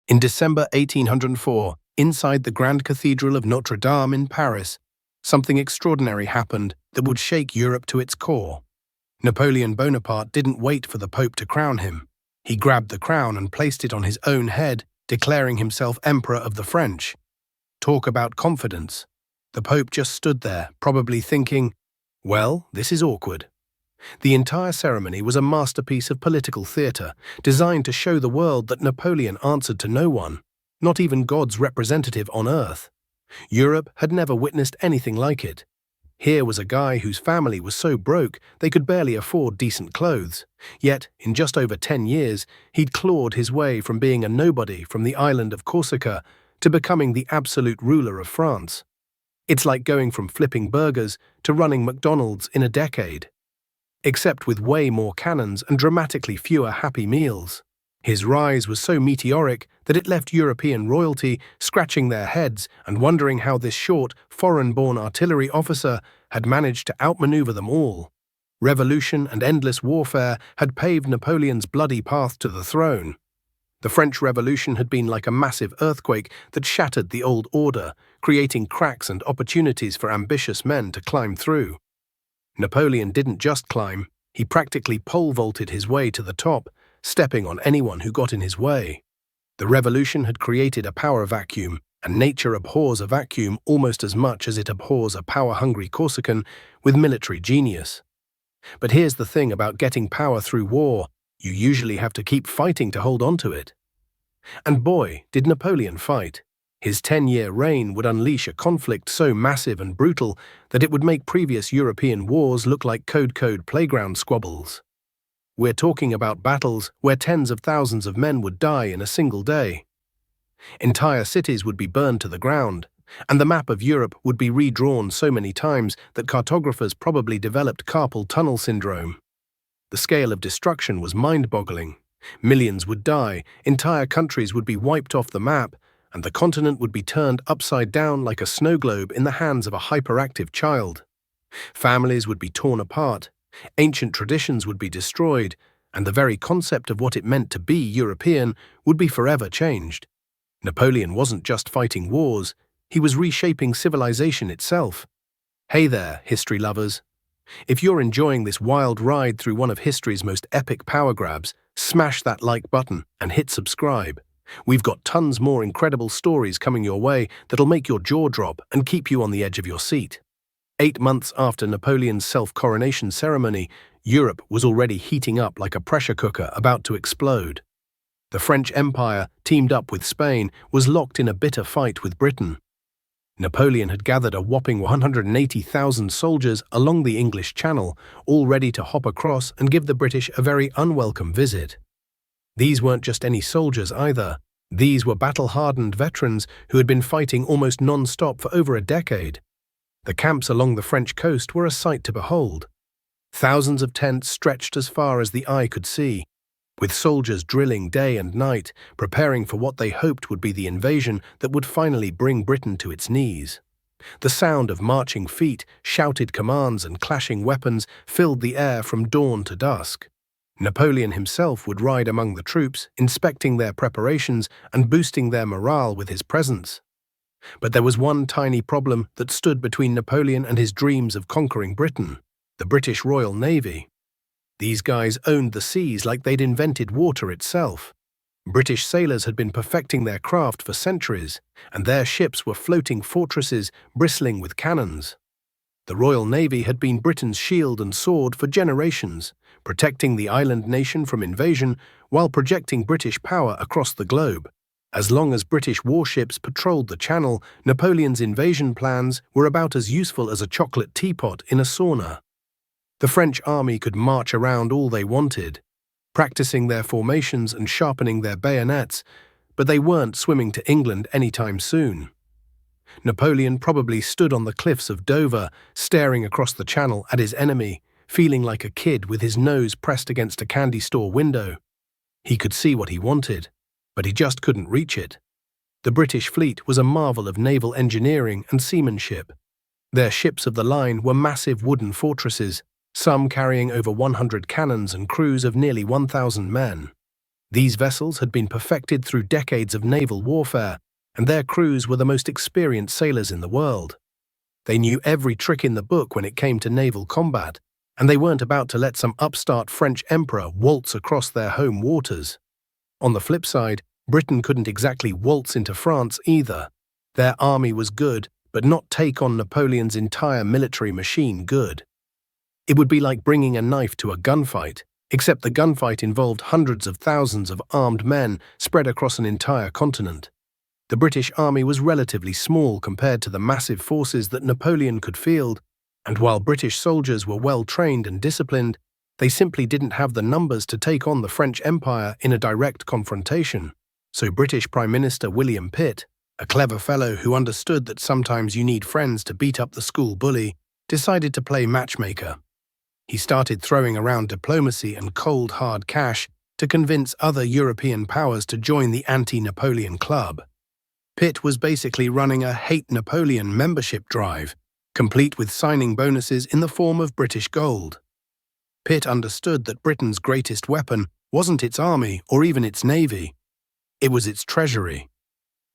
In December 1804, inside the Grand Cathedral of Notre Dame in Paris, something extraordinary happened that would shake Europe to its core. Napoleon Bonaparte didn't wait for the Pope to crown him. He grabbed the crown and placed it on his own head, declaring himself Emperor of the French. Talk about confidence. The Pope just stood there, probably thinking, well, this is awkward. The entire ceremony was a masterpiece of political theatre, designed to show the world that Napoleon answered to no one, not even God's representative on earth. Europe had never witnessed anything like it. Here was a guy whose family was so broke they could barely afford decent clothes. Yet, in just over 10 years, he'd clawed his way from being a nobody from the island of Corsica to becoming the absolute ruler of France. It's like going from flipping burgers to running McDonald's in a decade. Except with way more cannons and dramatically fewer happy meals. His rise was so meteoric that it left European royalty scratching their heads and wondering how this short, foreign-born artillery officer had managed to outmaneuver them all. Revolution and endless warfare had paved Napoleon's bloody path to the throne. The French Revolution had been like a massive earthquake that shattered the old order, creating cracks and opportunities for ambitious men to climb through. Napoleon didn't just climb, he practically pole-vaulted his way to the top, stepping on anyone who got in his way. The revolution had created a power vacuum, and nature abhors a vacuum almost as much as it abhors a power-hungry Corsican with military genius. But here's the thing about getting power through war, you usually have to keep fighting to hold on to it. And boy, did Napoleon fight. His 10-year reign would unleash a conflict so massive and brutal that it would make previous European wars look like code playground squabbles. We're talking about battles where tens of thousands of men would die in a single day. Entire cities would be burned to the ground, and the map of Europe would be redrawn so many times that cartographers probably developed carpal tunnel syndrome. The scale of destruction was mind-boggling. Millions would die, entire countries would be wiped off the map, and the continent would be turned upside down like a snow globe in the hands of a hyperactive child. Families would be torn apart, ancient traditions would be destroyed, and the very concept of what it meant to be European would be forever changed. Napoleon wasn't just fighting wars, he was reshaping civilization itself. Hey there, history lovers. If you're enjoying this wild ride through one of history's most epic power grabs, smash that like button and hit subscribe. We've got tons more incredible stories coming your way that'll make your jaw drop and keep you on the edge of your seat. 8 months after Napoleon's self-coronation ceremony, Europe was already heating up like a pressure cooker about to explode. The French Empire, teamed up with Spain, was locked in a bitter fight with Britain. Napoleon had gathered a whopping 180,000 soldiers along the English Channel, all ready to hop across and give the British a very unwelcome visit. These weren't just any soldiers either. These were battle-hardened veterans who had been fighting almost non-stop for over a decade. The camps along the French coast were a sight to behold. Thousands of tents stretched as far as the eye could see, with soldiers drilling day and night, preparing for what they hoped would be the invasion that would finally bring Britain to its knees. The sound of marching feet, shouted commands, and clashing weapons filled the air from dawn to dusk. Napoleon himself would ride among the troops, inspecting their preparations and boosting their morale with his presence. But there was one tiny problem that stood between Napoleon and his dreams of conquering Britain: the British Royal Navy. These guys owned the seas like they'd invented water itself. British sailors had been perfecting their craft for centuries, and their ships were floating fortresses bristling with cannons. The Royal Navy had been Britain's shield and sword for generations, protecting the island nation from invasion while projecting British power across the globe. As long as British warships patrolled the Channel, Napoleon's invasion plans were about as useful as a chocolate teapot in a sauna. The French army could march around all they wanted, practicing their formations and sharpening their bayonets, but they weren't swimming to England anytime soon. Napoleon probably stood on the cliffs of Dover, staring across the Channel at his enemy, feeling like a kid with his nose pressed against a candy store window. He could see what he wanted, but he just couldn't reach it. The British fleet was a marvel of naval engineering and seamanship. Their ships of the line were massive wooden fortresses, some carrying over 100 cannons and crews of nearly 1,000 men. These vessels had been perfected through decades of naval warfare, and their crews were the most experienced sailors in the world. They knew every trick in the book when it came to naval combat, and they weren't about to let some upstart French emperor waltz across their home waters. On the flip side, Britain couldn't exactly waltz into France either. Their army was good, but not take on Napoleon's entire military machine good. It would be like bringing a knife to a gunfight, except the gunfight involved hundreds of thousands of armed men spread across an entire continent. The British army was relatively small compared to the massive forces that Napoleon could field, and while British soldiers were well trained and disciplined, they simply didn't have the numbers to take on the French Empire in a direct confrontation. So British Prime Minister William Pitt, a clever fellow who understood that sometimes you need friends to beat up the school bully, decided to play matchmaker. He started throwing around diplomacy and cold hard cash to convince other European powers to join the anti-Napoleon club. Pitt was basically running a Hate Napoleon membership drive, complete with signing bonuses in the form of British gold. Pitt understood that Britain's greatest weapon wasn't its army or even its navy. It was its treasury.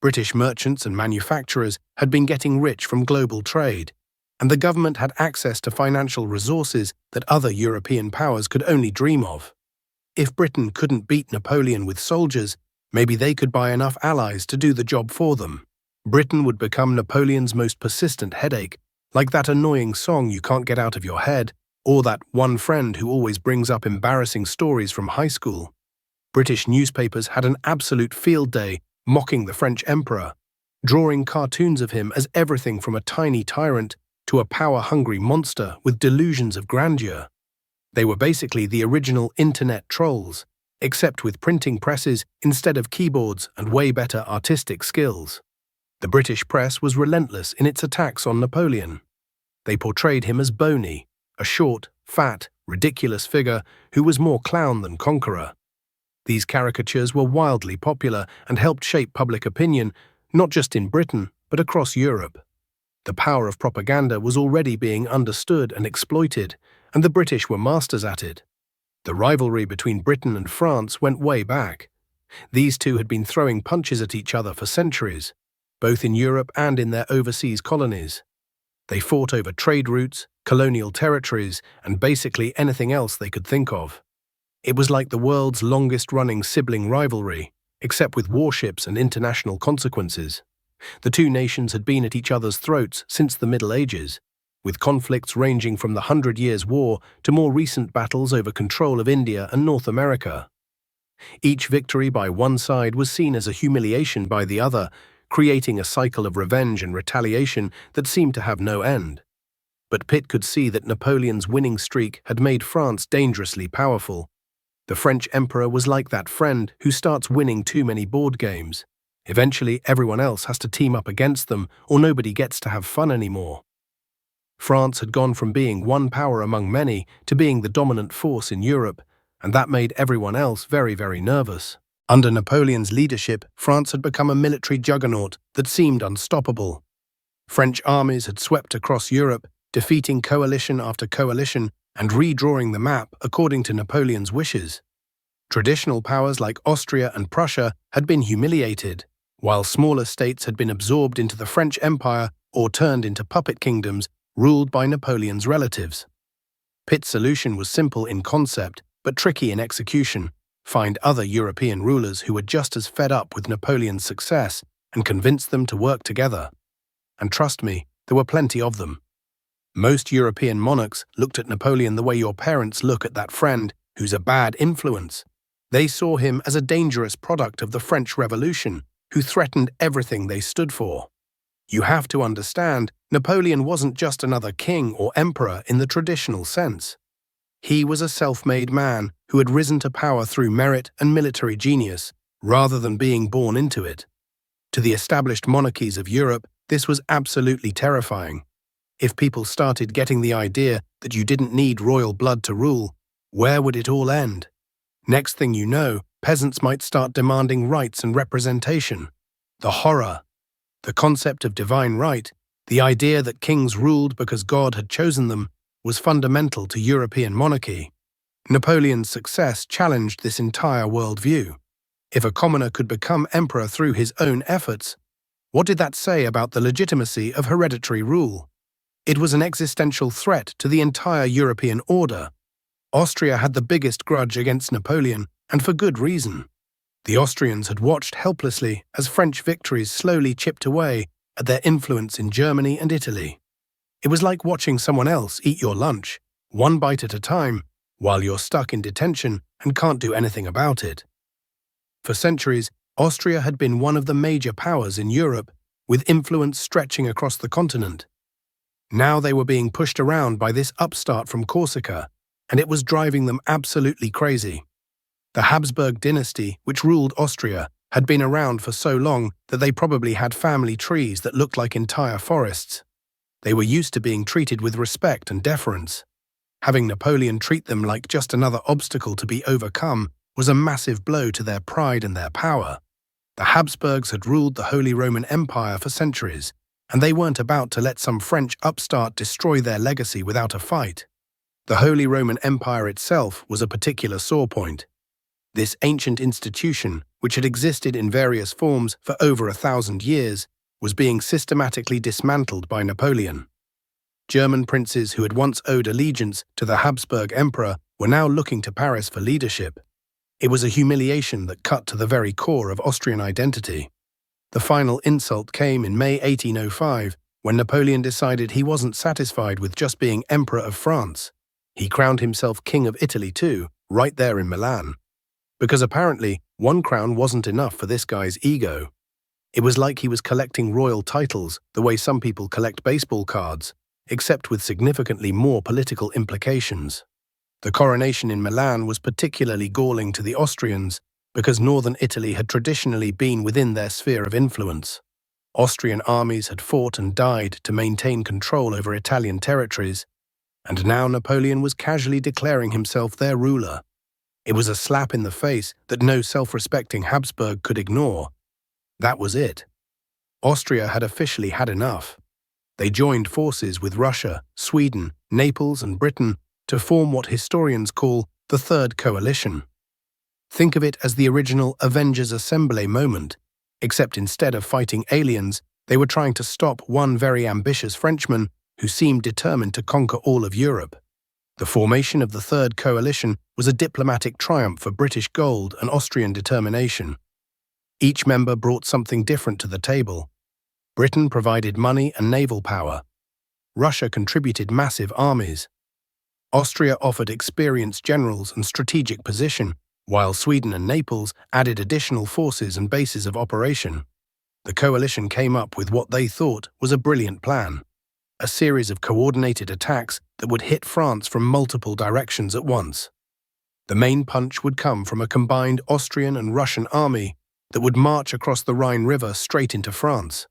British merchants and manufacturers had been getting rich from global trade, and the government had access to financial resources that other European powers could only dream of. If Britain couldn't beat Napoleon with soldiers, maybe they could buy enough allies to do the job for them. Britain would become Napoleon's most persistent headache, like that annoying song you can't get out of your head, or that one friend who always brings up embarrassing stories from high school. British newspapers had an absolute field day mocking the French emperor, drawing cartoons of him as everything from a tiny tyrant to a power-hungry monster with delusions of grandeur. They were basically the original internet trolls, except with printing presses instead of keyboards and way better artistic skills. The British press was relentless in its attacks on Napoleon. They portrayed him as bony, a short, fat, ridiculous figure who was more clown than conqueror. These caricatures were wildly popular and helped shape public opinion, not just in Britain, but across Europe. The power of propaganda was already being understood and exploited, and the British were masters at it. The rivalry between Britain and France went way back. These two had been throwing punches at each other for centuries, both in Europe and in their overseas colonies. They fought over trade routes, colonial territories, and basically anything else they could think of. It was like the world's longest-running sibling rivalry, except with warships and international consequences. The two nations had been at each other's throats since the Middle Ages, with conflicts ranging from the 100 Years' War to more recent battles over control of India and North America. Each victory by one side was seen as a humiliation by the other, creating a cycle of revenge and retaliation that seemed to have no end. But Pitt could see that Napoleon's winning streak had made France dangerously powerful. The French emperor was like that friend who starts winning too many board games. Eventually, everyone else has to team up against them, or nobody gets to have fun anymore. France had gone from being one power among many to being the dominant force in Europe, and that made everyone else very, very nervous. Under Napoleon's leadership, France had become a military juggernaut that seemed unstoppable. French armies had swept across Europe, defeating coalition after coalition and redrawing the map according to Napoleon's wishes. Traditional powers like Austria and Prussia had been humiliated, while smaller states had been absorbed into the French Empire or turned into puppet kingdoms ruled by Napoleon's relatives. Pitt's solution was simple in concept, but tricky in execution: find other European rulers who were just as fed up with Napoleon's success and convince them to work together. And trust me, there were plenty of them. Most European monarchs looked at Napoleon the way your parents look at that friend who's a bad influence. They saw him as a dangerous product of the French Revolution, who threatened everything they stood for. You have to understand, Napoleon wasn't just another king or emperor in the traditional sense. He was a self-made man who had risen to power through merit and military genius, rather than being born into it. To the established monarchies of Europe, this was absolutely terrifying. If people started getting the idea that you didn't need royal blood to rule, where would it all end? Next thing you know, peasants might start demanding rights and representation. The horror. The concept of divine right, the idea that kings ruled because God had chosen them, was fundamental to European monarchy. Napoleon's success challenged this entire worldview. If a commoner could become emperor through his own efforts, what did that say about the legitimacy of hereditary rule? It was an existential threat to the entire European order. Austria had the biggest grudge against Napoleon, and for good reason. The Austrians had watched helplessly as French victories slowly chipped away at their influence in Germany and Italy. It was like watching someone else eat your lunch, one bite at a time, while you're stuck in detention and can't do anything about it. For centuries, Austria had been one of the major powers in Europe, with influence stretching across the continent. Now they were being pushed around by this upstart from Corsica, and it was driving them absolutely crazy. The Habsburg dynasty, which ruled Austria, had been around for so long that they probably had family trees that looked like entire forests. They were used to being treated with respect and deference. Having Napoleon treat them like just another obstacle to be overcome was a massive blow to their pride and their power. The Habsburgs had ruled the Holy Roman Empire for centuries, and they weren't about to let some French upstart destroy their legacy without a fight. The Holy Roman Empire itself was a particular sore point. This ancient institution, which had existed in various forms for over 1,000 years, was being systematically dismantled by Napoleon. German princes who had once owed allegiance to the Habsburg emperor were now looking to Paris for leadership. It was a humiliation that cut to the very core of Austrian identity. The final insult came in May 1805, when Napoleon decided he wasn't satisfied with just being Emperor of France. He crowned himself King of Italy too, right there in Milan. Because apparently, one crown wasn't enough for this guy's ego. It was like he was collecting royal titles the way some people collect baseball cards, except with significantly more political implications. The coronation in Milan was particularly galling to the Austrians because northern Italy had traditionally been within their sphere of influence. Austrian armies had fought and died to maintain control over Italian territories, and now Napoleon was casually declaring himself their ruler. It was a slap in the face that no self-respecting Habsburg could ignore. That was it. Austria had officially had enough. They joined forces with Russia, Sweden, Naples, and Britain to form what historians call the Third Coalition. Think of it as the original Avengers Assemble moment, except instead of fighting aliens, they were trying to stop one very ambitious Frenchman who seemed determined to conquer all of Europe. The formation of the Third Coalition was a diplomatic triumph for British gold and Austrian determination. Each member brought something different to the table. Britain provided money and naval power. Russia contributed massive armies. Austria offered experienced generals and strategic position, while Sweden and Naples added additional forces and bases of operation. The coalition came up with what they thought was a brilliant plan. A series of coordinated attacks that would hit France from multiple directions at once. The main punch would come from a combined Austrian and Russian army that would march across the Rhine River straight into France.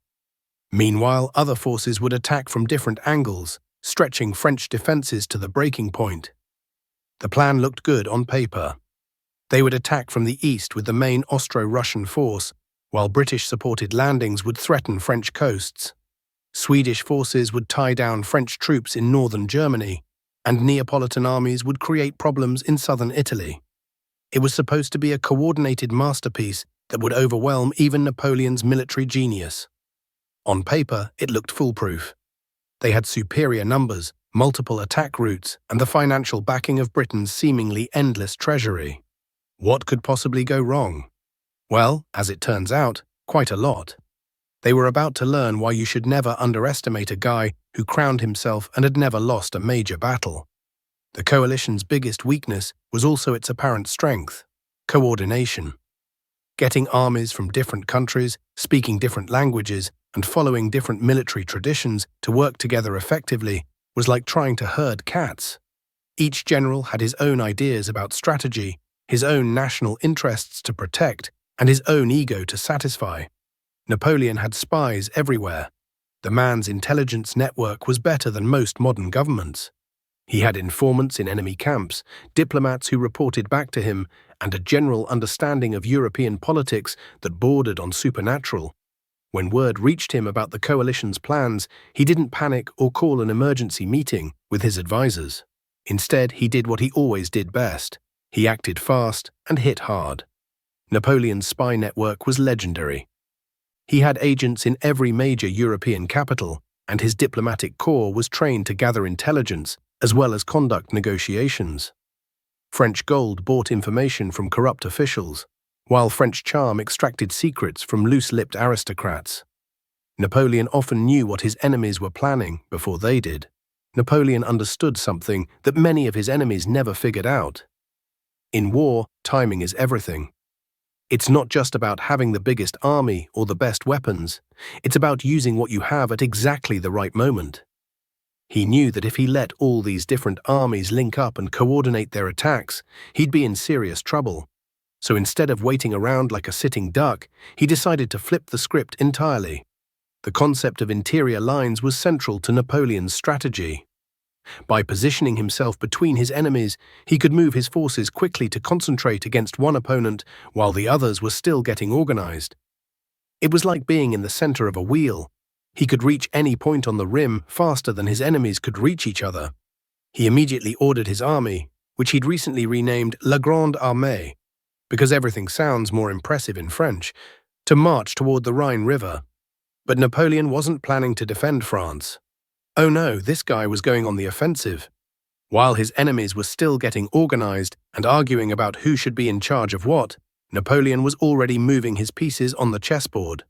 Meanwhile, other forces would attack from different angles, stretching French defenses to the breaking point. The plan looked good on paper. They would attack from the east with the main Austro-Russian force, while British-supported landings would threaten French coasts. Swedish forces would tie down French troops in northern Germany, and Neapolitan armies would create problems in southern Italy. It was supposed to be a coordinated masterpiece that would overwhelm even Napoleon's military genius. On paper, it looked foolproof. They had superior numbers, multiple attack routes, and the financial backing of Britain's seemingly endless treasury. What could possibly go wrong? Well, as it turns out, quite a lot. They were about to learn why you should never underestimate a guy who crowned himself and had never lost a major battle. The coalition's biggest weakness was also its apparent strength: coordination. Getting armies from different countries, speaking different languages, and following different military traditions to work together effectively was like trying to herd cats. Each general had his own ideas about strategy, his own national interests to protect, and his own ego to satisfy. Napoleon had spies everywhere. The man's intelligence network was better than most modern governments. He had informants in enemy camps, diplomats who reported back to him, and a general understanding of European politics that bordered on supernatural. When word reached him about the coalition's plans, he didn't panic or call an emergency meeting with his advisors. Instead, he did what he always did best. He acted fast and hit hard. Napoleon's spy network was legendary. He had agents in every major European capital, and his diplomatic corps was trained to gather intelligence as well as conduct negotiations. French gold bought information from corrupt officials, while French charm extracted secrets from loose-lipped aristocrats. Napoleon often knew what his enemies were planning before they did. Napoleon understood something that many of his enemies never figured out. In war, timing is everything. It's not just about having the biggest army or the best weapons, it's about using what you have at exactly the right moment. He knew that if he let all these different armies link up and coordinate their attacks, he'd be in serious trouble. So instead of waiting around like a sitting duck, he decided to flip the script entirely. The concept of interior lines was central to Napoleon's strategy. By positioning himself between his enemies, he could move his forces quickly to concentrate against one opponent while the others were still getting organized. It was like being in the center of a wheel. He could reach any point on the rim faster than his enemies could reach each other. He immediately ordered his army, which he'd recently renamed La Grande Armée, because everything sounds more impressive in French, to march toward the Rhine River. But Napoleon wasn't planning to defend France. Oh no, this guy was going on the offensive. While his enemies were still getting organized and arguing about who should be in charge of what, Napoleon was already moving his pieces on the chessboard.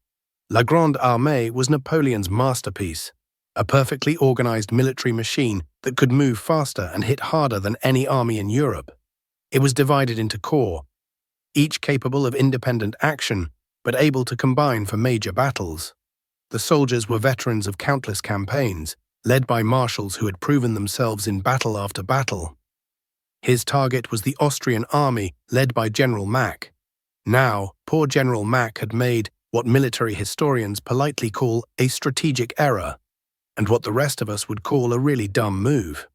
La Grande Armée was Napoleon's masterpiece, a perfectly organized military machine that could move faster and hit harder than any army in Europe. It was divided into corps, each capable of independent action, but able to combine for major battles. The soldiers were veterans of countless campaigns, led by marshals who had proven themselves in battle after battle. His target was the Austrian army, led by General Mack. Now, poor General Mack had made what military historians politely call a strategic error, and what the rest of us would call a really dumb move.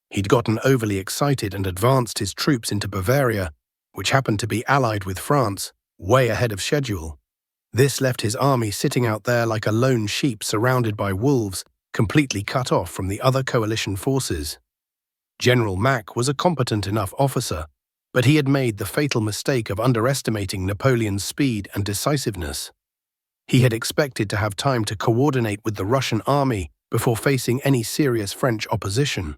He'd gotten overly excited and advanced his troops into Bavaria, which happened to be allied with France, way ahead of schedule. This left his army sitting out there like a lone sheep surrounded by wolves, completely cut off from the other coalition forces. General Mack was a competent enough officer, but he had made the fatal mistake of underestimating Napoleon's speed and decisiveness. He had expected to have time to coordinate with the Russian army before facing any serious French opposition.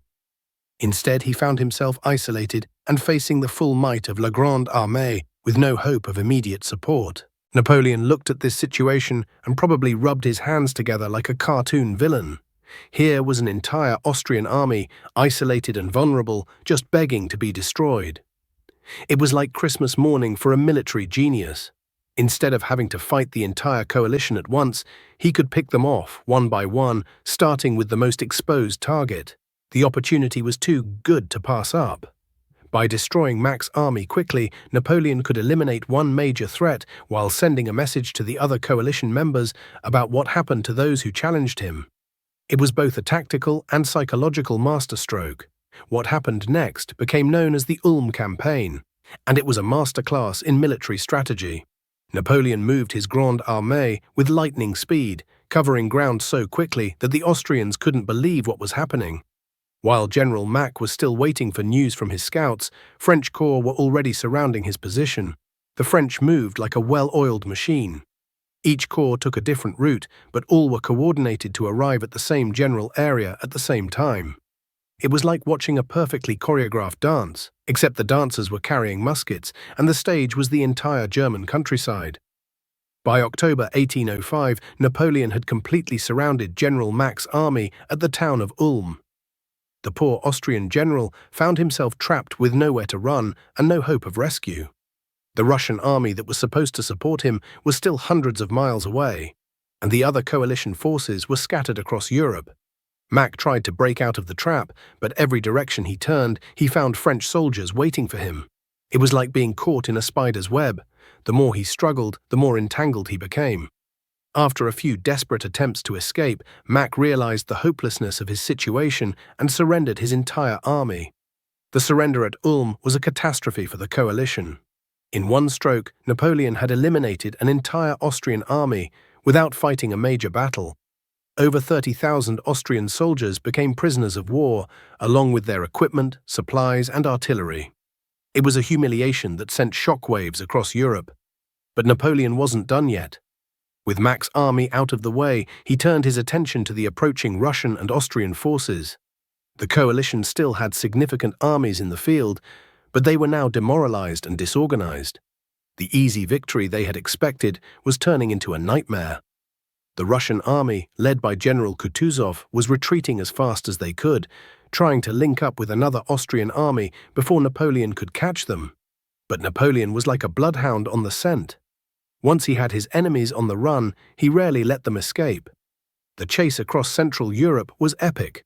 Instead, he found himself isolated and facing the full might of La Grande Armée with no hope of immediate support. Napoleon looked at this situation and probably rubbed his hands together like a cartoon villain. Here was an entire Austrian army, isolated and vulnerable, just begging to be destroyed. It was like Christmas morning for a military genius. Instead of having to fight the entire coalition at once, he could pick them off, one by one, starting with the most exposed target. The opportunity was too good to pass up. By destroying Mack's army quickly, Napoleon could eliminate one major threat while sending a message to the other coalition members about what happened to those who challenged him. It was both a tactical and psychological masterstroke. What happened next became known as the Ulm campaign, and it was a masterclass in military strategy. Napoleon moved his Grande Armée with lightning speed, covering ground so quickly that the Austrians couldn't believe what was happening. While General Mack was still waiting for news from his scouts, French corps were already surrounding his position. The French moved like a well-oiled machine. Each corps took a different route, but all were coordinated to arrive at the same general area at the same time. It was like watching a perfectly choreographed dance, except the dancers were carrying muskets, and the stage was the entire German countryside. By October 1805, Napoleon had completely surrounded General Mack's army at the town of Ulm. The poor Austrian general found himself trapped with nowhere to run and no hope of rescue. The Russian army that was supposed to support him was still hundreds of miles away, and the other coalition forces were scattered across Europe. Mack tried to break out of the trap, but every direction he turned, he found French soldiers waiting for him. It was like being caught in a spider's web. The more he struggled, the more entangled he became. After a few desperate attempts to escape, Mack realized the hopelessness of his situation and surrendered his entire army. The surrender at Ulm was a catastrophe for the coalition. In one stroke, Napoleon had eliminated an entire Austrian army without fighting a major battle. Over 30,000 Austrian soldiers became prisoners of war, along with their equipment, supplies, and artillery. It was a humiliation that sent shockwaves across Europe. But Napoleon wasn't done yet. With Mac's army out of the way, he turned his attention to the approaching Russian and Austrian forces. The coalition still had significant armies in the field, but they were now demoralized and disorganized. The easy victory they had expected was turning into a nightmare. The Russian army, led by General Kutuzov, was retreating as fast as they could, trying to link up with another Austrian army before Napoleon could catch them. But Napoleon was like a bloodhound on the scent. Once he had his enemies on the run, he rarely let them escape. The chase across Central Europe was epic.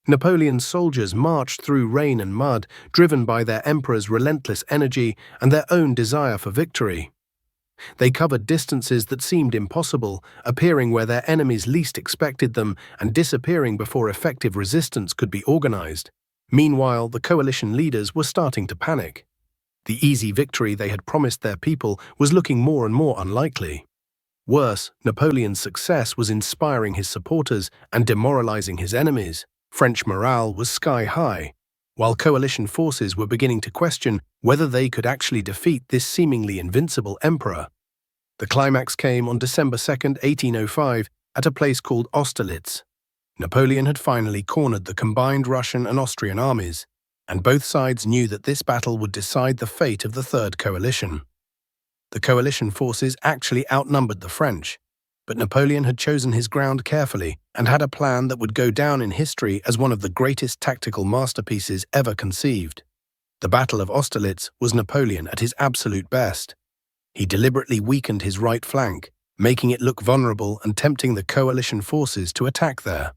Napoleon's soldiers marched through rain and mud, driven by their emperor's relentless energy and their own desire for victory. They covered distances that seemed impossible, appearing where their enemies least expected them and disappearing before effective resistance could be organized. Meanwhile, the coalition leaders were starting to panic. The easy victory they had promised their people was looking more and more unlikely. Worse, Napoleon's success was inspiring his supporters and demoralizing his enemies. French morale was sky high, while coalition forces were beginning to question whether they could actually defeat this seemingly invincible emperor. The climax came on December 2, 1805, at a place called Austerlitz. Napoleon had finally cornered the combined Russian and Austrian armies, and both sides knew that this battle would decide the fate of the Third Coalition. The coalition forces actually outnumbered the French, but Napoleon had chosen his ground carefully and had a plan that would go down in history as one of the greatest tactical masterpieces ever conceived. The Battle of Austerlitz was Napoleon at his absolute best. He deliberately weakened his right flank, making it look vulnerable and tempting the coalition forces to attack there.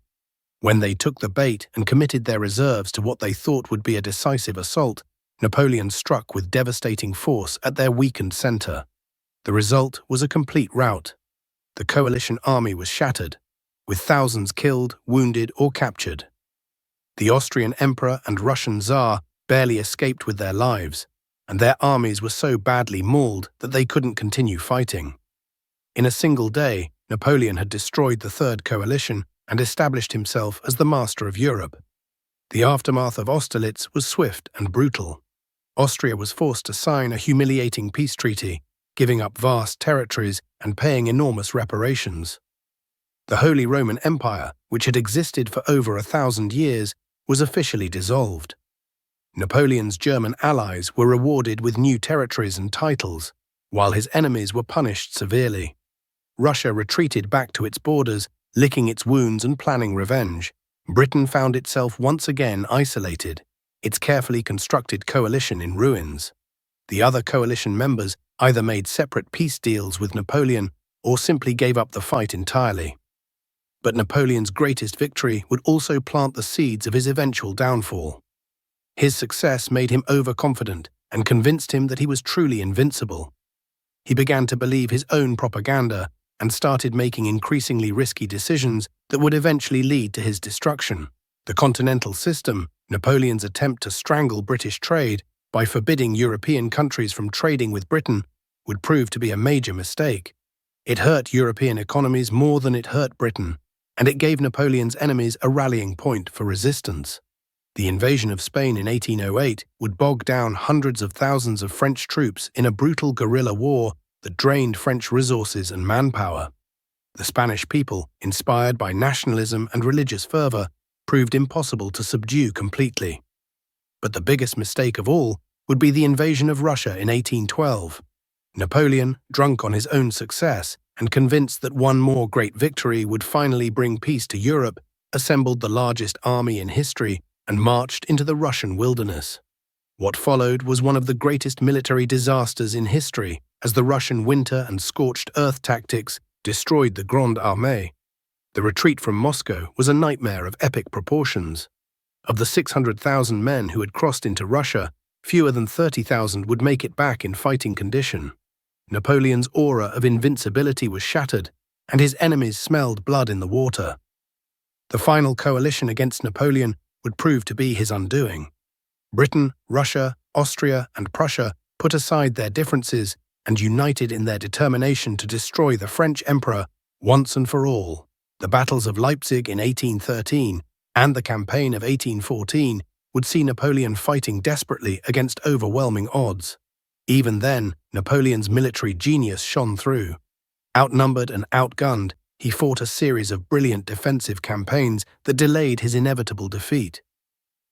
When they took the bait and committed their reserves to what they thought would be a decisive assault, Napoleon struck with devastating force at their weakened center. The result was a complete rout. The coalition army was shattered, with thousands killed, wounded, or captured. The Austrian emperor and Russian Tsar barely escaped with their lives, and their armies were so badly mauled that they couldn't continue fighting. In a single day, Napoleon had destroyed the Third Coalition and established himself as the master of Europe. The aftermath of Austerlitz was swift and brutal. Austria was forced to sign a humiliating peace treaty, giving up vast territories and paying enormous reparations. The Holy Roman Empire, which had existed for over 1,000 years, was officially dissolved. Napoleon's German allies were rewarded with new territories and titles, while his enemies were punished severely. Russia retreated back to its borders, licking its wounds and planning revenge. Britain found itself once again isolated, its carefully constructed coalition in ruins. The other coalition members either made separate peace deals with Napoleon or simply gave up the fight entirely. But Napoleon's greatest victory would also plant the seeds of his eventual downfall. His success made him overconfident and convinced him that he was truly invincible. He began to believe his own propaganda and started making increasingly risky decisions that would eventually lead to his destruction. The Continental System, Napoleon's attempt to strangle British trade by forbidding European countries from trading with Britain, would prove to be a major mistake. It hurt European economies more than it hurt Britain, and it gave Napoleon's enemies a rallying point for resistance. The invasion of Spain in 1808 would bog down hundreds of thousands of French troops in a brutal guerrilla war that drained French resources and manpower. The Spanish people, inspired by nationalism and religious fervor, proved impossible to subdue completely. But the biggest mistake of all would be the invasion of Russia in 1812. Napoleon, drunk on his own success and convinced that one more great victory would finally bring peace to Europe, assembled the largest army in history and marched into the Russian wilderness. What followed was one of the greatest military disasters in history, as the Russian winter and scorched earth tactics destroyed the Grande Armée. The retreat from Moscow was a nightmare of epic proportions. Of the 600,000 men who had crossed into Russia, fewer than 30,000 would make it back in fighting condition. Napoleon's aura of invincibility was shattered, and his enemies smelled blood in the water. The final coalition against Napoleon would prove to be his undoing. Britain, Russia, Austria, and Prussia put aside their differences and united in their determination to destroy the French emperor once and for all. The battles of Leipzig in 1813 and the campaign of 1814 would see Napoleon fighting desperately against overwhelming odds. Even then, Napoleon's military genius shone through. Outnumbered and outgunned, he fought a series of brilliant defensive campaigns that delayed his inevitable defeat.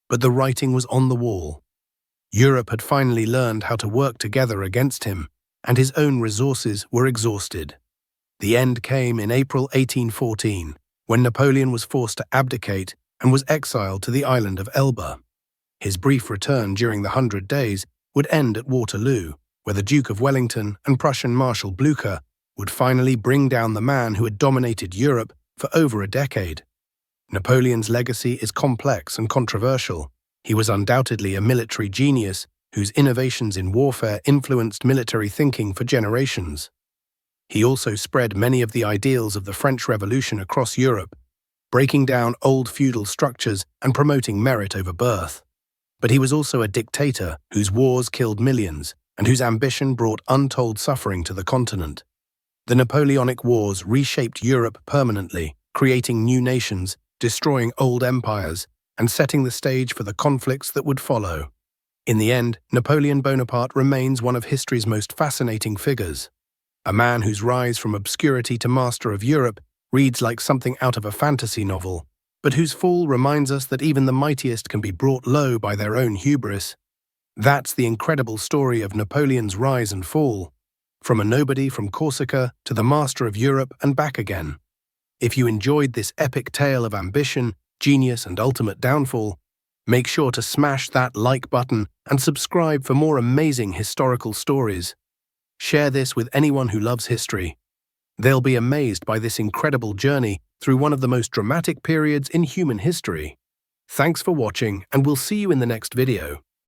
But the writing was on the wall. Europe had finally learned how to work together against him, and his own resources were exhausted. The end came in April 1814, when Napoleon was forced to abdicate and was exiled to the island of Elba. His brief return during the 100 Days would end at Waterloo, where the Duke of Wellington and Prussian Marshal Blucher would finally bring down the man who had dominated Europe for over a decade. Napoleon's legacy is complex and controversial. He was undoubtedly a military genius whose innovations in warfare influenced military thinking for generations. He also spread many of the ideals of the French Revolution across Europe, breaking down old feudal structures and promoting merit over birth. But he was also a dictator whose wars killed millions and whose ambition brought untold suffering to the continent. The Napoleonic Wars reshaped Europe permanently, creating new nations, destroying old empires, and setting the stage for the conflicts that would follow. In the end, Napoleon Bonaparte remains one of history's most fascinating figures. A man whose rise from obscurity to master of Europe reads like something out of a fantasy novel, but whose fall reminds us that even the mightiest can be brought low by their own hubris. That's the incredible story of Napoleon's rise and fall, from a nobody from Corsica to the master of Europe and back again. If you enjoyed this epic tale of ambition, genius, and ultimate downfall, make sure to smash that like button and subscribe for more amazing historical stories. Share this with anyone who loves history. They'll be amazed by this incredible journey through one of the most dramatic periods in human history. Thanks for watching, and we'll see you in the next video.